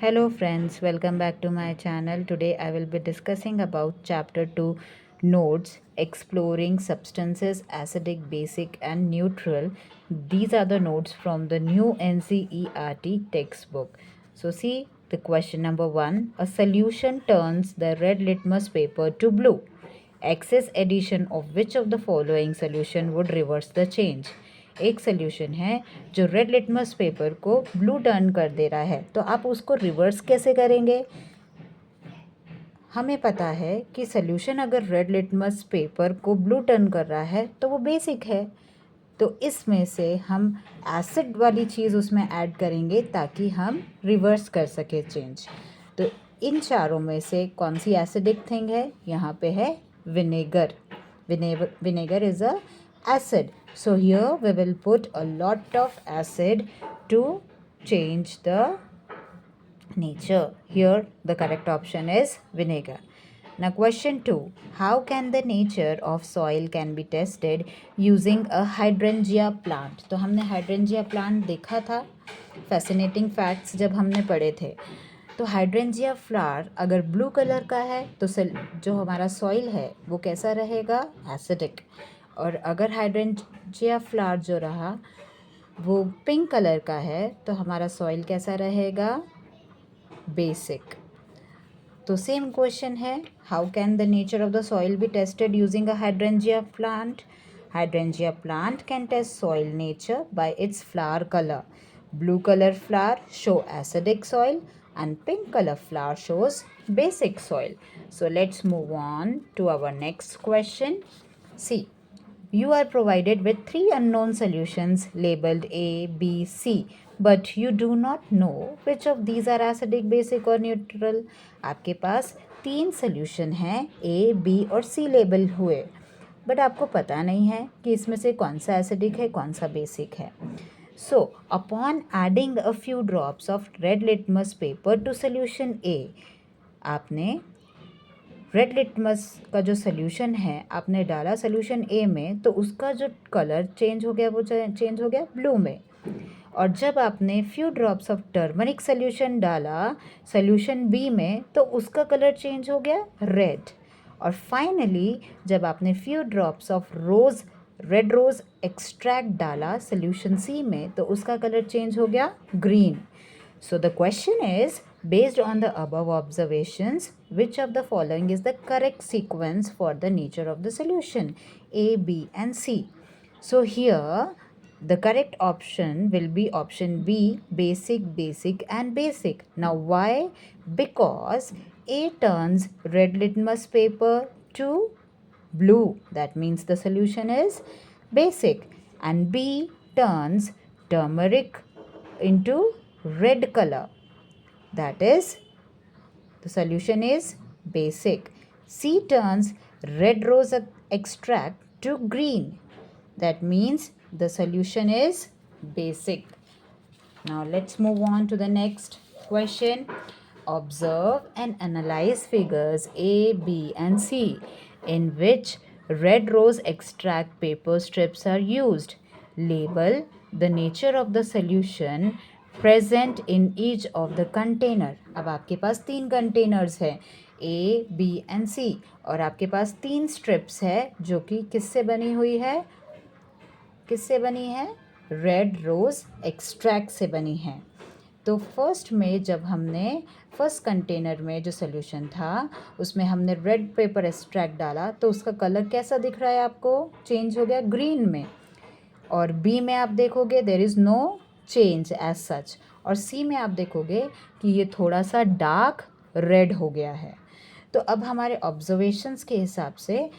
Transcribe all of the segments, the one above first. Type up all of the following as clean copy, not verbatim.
Hello friends, welcome back to my channel. Today I will be discussing about chapter 2 notes exploring substances acidic, basic and neutral. These are the notes from the new NCERT textbook. So see the question number 1. A solution turns the red litmus paper to blue. Excess addition of which of the following solution would reverse the change? एक solution है जो red litmus paper को blue turn कर दे रहा है, तो आप उसको रिवर्स कैसे करेंगे? हमें पता है कि सोल्यूशन अगर रेड लिटमस पेपर को ब्लू टर्न कर रहा है तो वो बेसिक है, तो इसमें से हम एसिड वाली चीज़ उसमें ऐड करेंगे ताकि हम रिवर्स कर सके चेंज। तो इन चारों में से कौन सी एसिडिक थिंग है? यहाँ पे है vinegar. Vinegar is a acid. So here we will put a lot of acid to change the nature. Here the correct option is vinegar. Now question 2. How can the nature of soil can be tested using a hydrangea plant? तो हमने hydrangea plant देखा था fascinating facts जब हमने पढ़े थे. तो hydrangea flower अगर ब्लू कलर का है तो जो हमारा सॉइल है वो कैसा रहेगा? एसिडिक. और अगर हाइड्रेंजिया फ्लावर जो रहा वो पिंक कलर का है तो हमारा सॉइल कैसा रहेगा? बेसिक. तो सेम क्वेश्चन है, how can the nature of the soil be tested using a hydrangea plant? Hydrangea plant can test soil nature by its flower colour. Blue color flower show acidic soil and pink color flower shows basic soil. So let's move on to our next question. See, you are provided with 3 unknown solutions labeled A, B, C, but you do not know which of these are acidic, basic or neutral. आपके पास 3 solution हैं A, B और C label हुए, but आपको पता नहीं है कि इसमें से कौन सा एसिडिक है, कौन सा बेसिक है. So, upon adding a few drops of red litmus paper to solution A, आपने रेड लिटमस का जो सोल्यूशन है आपने डाला सोल्यूशन ए में, तो उसका जो कलर चेंज हो गया वो चेंज हो गया ब्लू में. और जब आपने few drops of turmeric solution डाला सोल्यूशन बी में तो उसका कलर चेंज हो गया रेड. और फाइनली जब आपने few drops of red rose extract डाला सोल्यूशन सी में तो उसका कलर चेंज हो गया green. So the question is, based on the above observations, which of the following is the correct sequence for the nature of the solution? A, B and C. So here the correct option will be option B, basic, basic and basic. Now why? Because A turns red litmus paper to blue. That means the solution is basic. And B turns turmeric into red color. That is, the solution is basic. C turns red rose extract to green. That means the solution is basic. Now let's move on to the next question. Observe and analyze figures A, B and C in which red rose extract paper strips are used. Label the nature of the solution present in each of the container. अब आपके पास 3 containers हैं A, B and C और आपके पास 3 strips है जो कि किससे बनी हुई है? किससे बनी है? रेड रोज एक्सट्रैक्ट से बनी है. तो फर्स्ट में जब हमने फर्स्ट कंटेनर में जो सोल्यूशन था उसमें हमने रेड पेपर एक्सट्रैक्ट डाला तो उसका कलर कैसा दिख रहा है आपको? चेंज हो गया ग्रीन में. और बी में आप देखोगे there is no change as such. और सी में आप देखोगे कि ये थोड़ा सा डार्क रेड हो गया है. तो अब हमारे ऑब्जर्वेशंस के हिसाब से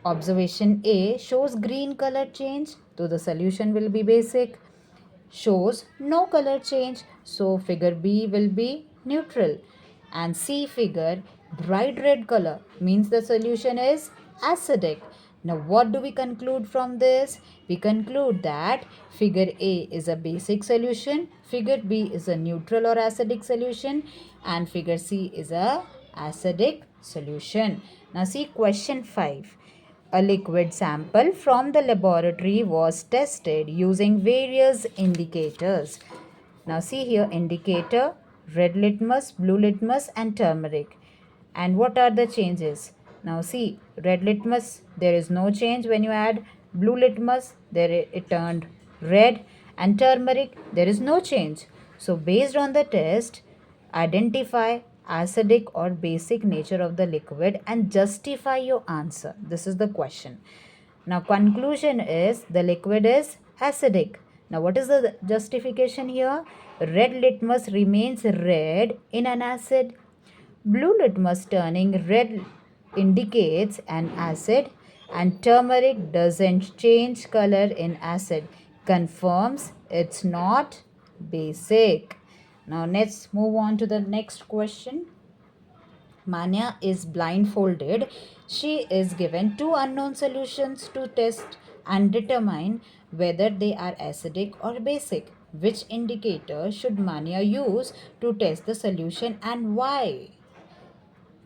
ऑब्जर्वेशन ए शोज ग्रीन कलर चेंज, तो the solution will be basic. Shows no color change, so figure B will be neutral. And C figure bright red color means the solution is acidic. Now what do we conclude from this? We conclude that figure A is a basic solution, figure B is a neutral or acidic solution and figure C is a acidic solution. Now see question 5. A liquid sample from the laboratory was tested using various indicators. Now see here indicator red litmus, blue litmus and turmeric. And what are the changes? Now see, red litmus, there is no change when you add. Blue litmus, there it turned red. And turmeric, there is no change. So based on the test, identify acidic or basic nature of the liquid and justify your answer. This is the question. Now conclusion is the liquid is acidic. Now what is the justification here? Red litmus remains red in an acid. Blue litmus turning red indicates an acid, and turmeric doesn't change color in acid, confirms it's not basic. Now let's move on to the next question. Manya is blindfolded. She is given two unknown solutions to test and determine whether they are acidic or basic. Which indicator should Manya use to test the solution and why?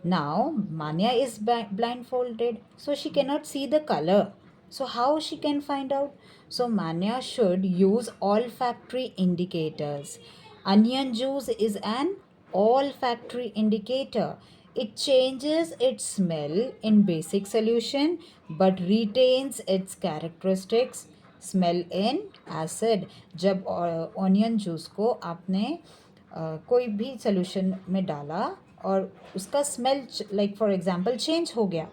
Now, Manya is blindfolded, so she cannot see the color. So, how she can find out? So, Manya should use olfactory indicators. Onion juice is an olfactory indicator. It changes its smell in basic solution but retains its characteristics smell in acid. जब onion juice को आपने कोई भी solution में डाला और उसका smell like for example change हो गया,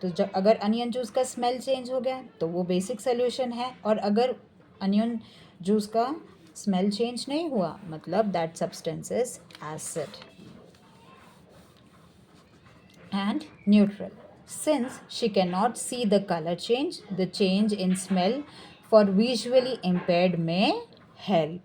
तो जब अगर अनियन जूस का स्मेल चेंज हो गया तो वो बेसिक सोल्यूशन है, और अगर अनियन जूस का स्मेल चेंज नहीं हुआ मतलब that substance is acid. And neutral. Since she cannot see the color change, the change in smell for visually impaired may help.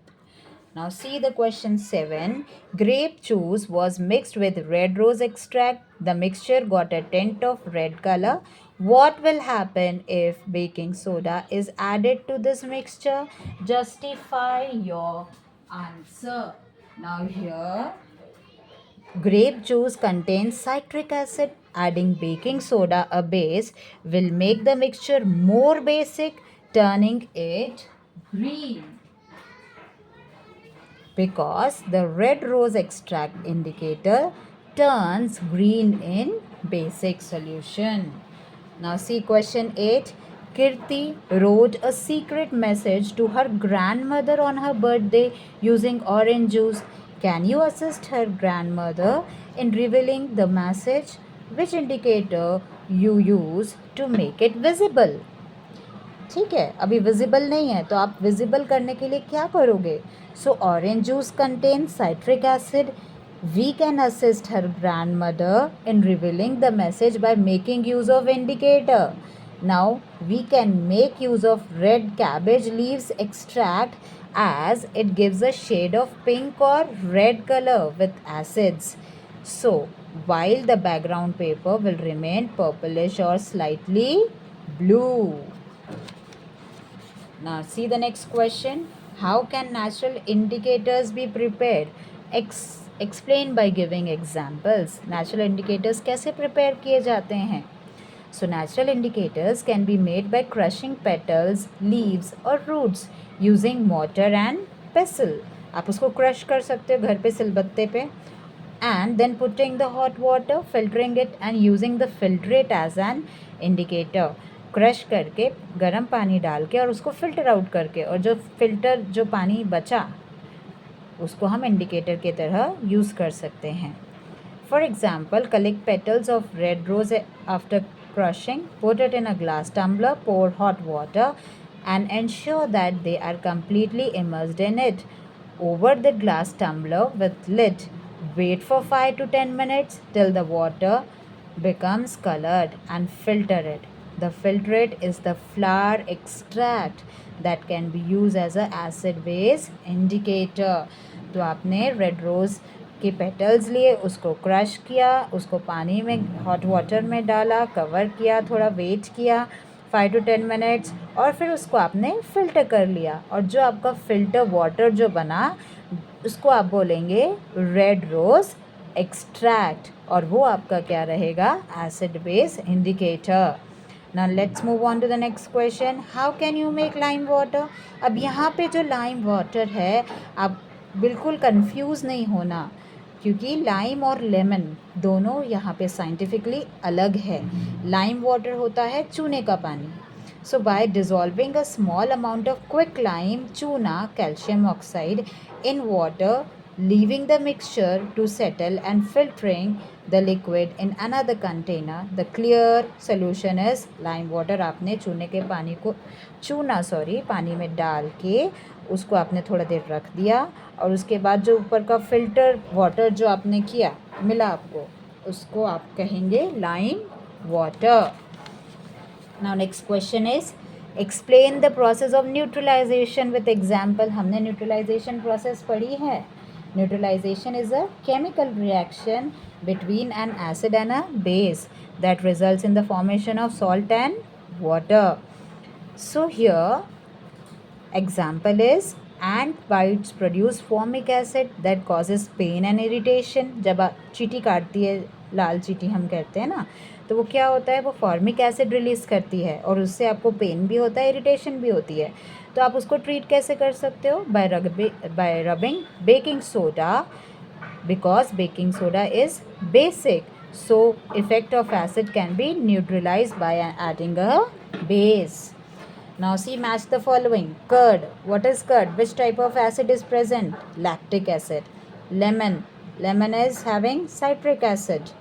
Now see the question 7. Grape juice was mixed with red rose extract. The mixture got a tint of red color. What will happen if baking soda is added to this mixture? Justify your answer. Now here, grape juice contains citric acid. Adding baking soda, a base, will make the mixture more basic, turning it green. Because the red rose extract indicator turns green in basic solution. Now see question 8. Kirti wrote a secret message to her grandmother on her birthday using orange juice. Can you assist her grandmother in revealing the message? Which indicator you use to make it visible? ठीक है, अभी visible नहीं है तो आप visible करने के लिए क्या करोगे? So orange juice contain citric acid. We can assist her grandmother in revealing the message by making use of indicator. Now we can make use of red cabbage leaves extract as it gives a shade of pink or red color with acids. So, while the background paper will remain purplish or slightly blue. Now see the next question. How can natural indicators be prepared? Explain by giving examples. Natural indicators कैसे prepare किए जाते हैं? So natural indicators can be made by crushing petals, leaves or roots using mortar and pestle. आप उसको crush कर सकते हो घर पे सिलबत्ते पे, and then putting the hot water, filtering it and using the filtrate as an indicator. Crush करके गर्म पानी डाल के और उसको फिल्टर आउट करके, और जो फिल्टर जो पानी बचा उसको हम इंडिकेटर की तरह यूज़ कर सकते हैं. For example, collect petals of red rose after crushing, put it in a glass tumbler, pour hot water and ensure that they are completely immersed in it. Over the glass tumbler with lid, wait for 5 to 10 minutes till the water becomes colored and filter it. The filtrate is the flower extract that can be used as an acid base indicator. तो आपने red rose के petals लिए, उसको crush किया, उसको पानी में hot water में डाला, कवर किया, थोड़ा वेट किया 5 to 10 मिनट्स, और फिर उसको आपने फ़िल्टर कर लिया, और जो आपका फ़िल्टर वाटर जो बना उसको आप बोलेंगे रेड रोज़ एक्सट्रैक्ट, और वो आपका क्या रहेगा? Acid base indicator. Now let's move on to the next question. How can you make lime water? अब यहाँ पे जो lime water है, आप बिल्कुल कंफ्यूज नहीं होना, क्योंकि लाइम और लेमन दोनों यहाँ पे साइंटिफिकली अलग है। लाइम वाटर होता है चूने का पानी। So by dissolving a small amount of quick lime chuna calcium oxide in water, leaving the mixture to settle and filtering the liquid in another container, the clear solution is lime water। आपने चूना पानी में डाल के उसको आपने थोड़ा देर रख दिया, और उसके बाद जो ऊपर का फिल्टर वाटर जो आपने किया मिला आपको, उसको आप कहेंगे lime water. Now next question is explain the process of neutralisation with example. हमने न्यूट्रलाइजेशन प्रोसेस पढ़ी है। Neutralisation is a chemical reaction between an acid and a base that results in the formation of salt and water. So here example is ant bites produce formic acid that causes pain and irritation। जब चींटी काटती है, लाल चींटी हम कहते हैं ना, तो वो क्या होता है, वो फॉर्मिक एसिड रिलीज़ करती है और उससे आपको पेन भी होता है, इरिटेशन भी होती है। तो आप उसको ट्रीट कैसे कर सकते हो? Bye rubbing baking soda, because baking soda is basic, so effect of acid can be neutralized by adding a base. Now see, match the following. Curd, what is curd? Which type of acid is present? Lactic acid. Lemon is having citric acid.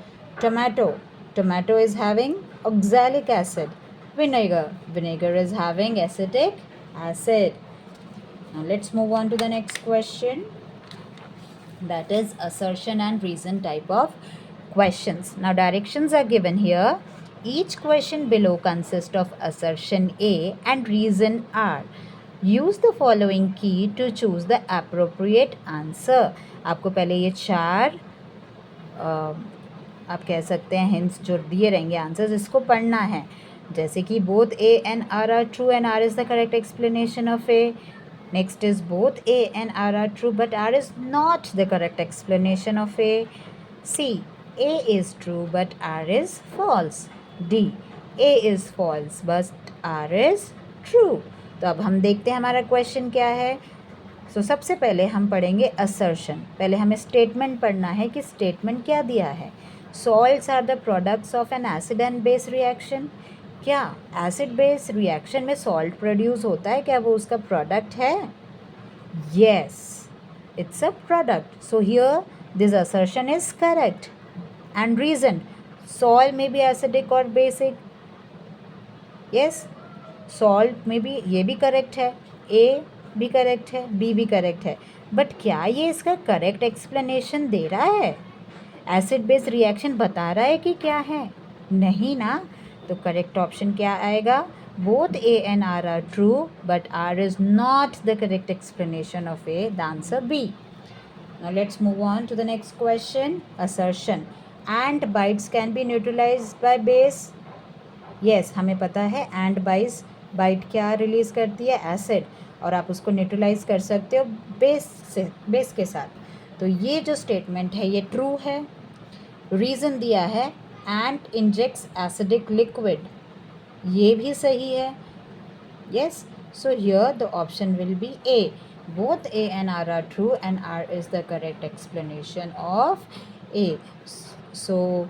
Tomato is having oxalic acid. Vinegar is having acetic acid. Now let's move on to the next question, that is assertion and reason type of questions. Now directions are given here. Each question below consists of assertion A and reason R. Use the following key to choose the appropriate answer. आपको पहले ये चार आप कह सकते हैं hints जो दिए रहेंगे आंसर्स, इसको पढ़ना है। जैसे कि both A and R are true and R is the correct explanation of A. Next is both A and R are true but R is not the correct explanation of A. C, A is true but R is false. D, A is false but R is true. तो अब हम देखते हैं हमारा question क्या है। सो सबसे पहले हम पढ़ेंगे असर्शन। पहले हमें स्टेटमेंट पढ़ना है कि स्टेटमेंट क्या दिया है। Salts are the products of an acid and base reaction. क्या एसिड बेस रिएक्शन में सॉल्ट प्रोड्यूस होता है? क्या वो उसका प्रोडक्ट है? Yes, it's a product. So here this assertion is correct. And reason, salt may be acidic or basic. Yes, salt may be, ये भी करेक्ट है, A भी करेक्ट है, B भी करेक्ट है, बट क्या ये इसका करेक्ट एक्सप्लेनेशन दे रहा है? एसिड बेस रिएक्शन बता रहा है कि क्या है? नहीं ना। तो करेक्ट ऑप्शन क्या आएगा? Both A and R are true, but R is not the correct explanation of A. The answer B. Now let's move on to the next question. Assertion. Ant bites can be neutralized by base. Yes, हमें पता है ant bite क्या release करती है? Acid, और आप उसको neutralise कर सकते हो बेस के साथ। तो ये जो स्टेटमेंट है ये ट्रू है। रीज़न दिया है एंट इंजेक्ट्स एसिडिक लिक्विड, ये भी सही है। Yes, so here the option will be A. Both A and R are true and R is the correct explanation of A. So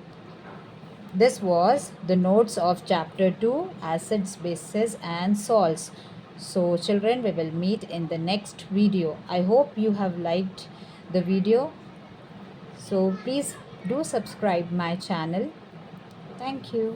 this was the notes of chapter 2, acids, bases and salts. So children, we will meet in the next video. I hope you have liked the video. So please do subscribe my channel. Thank you.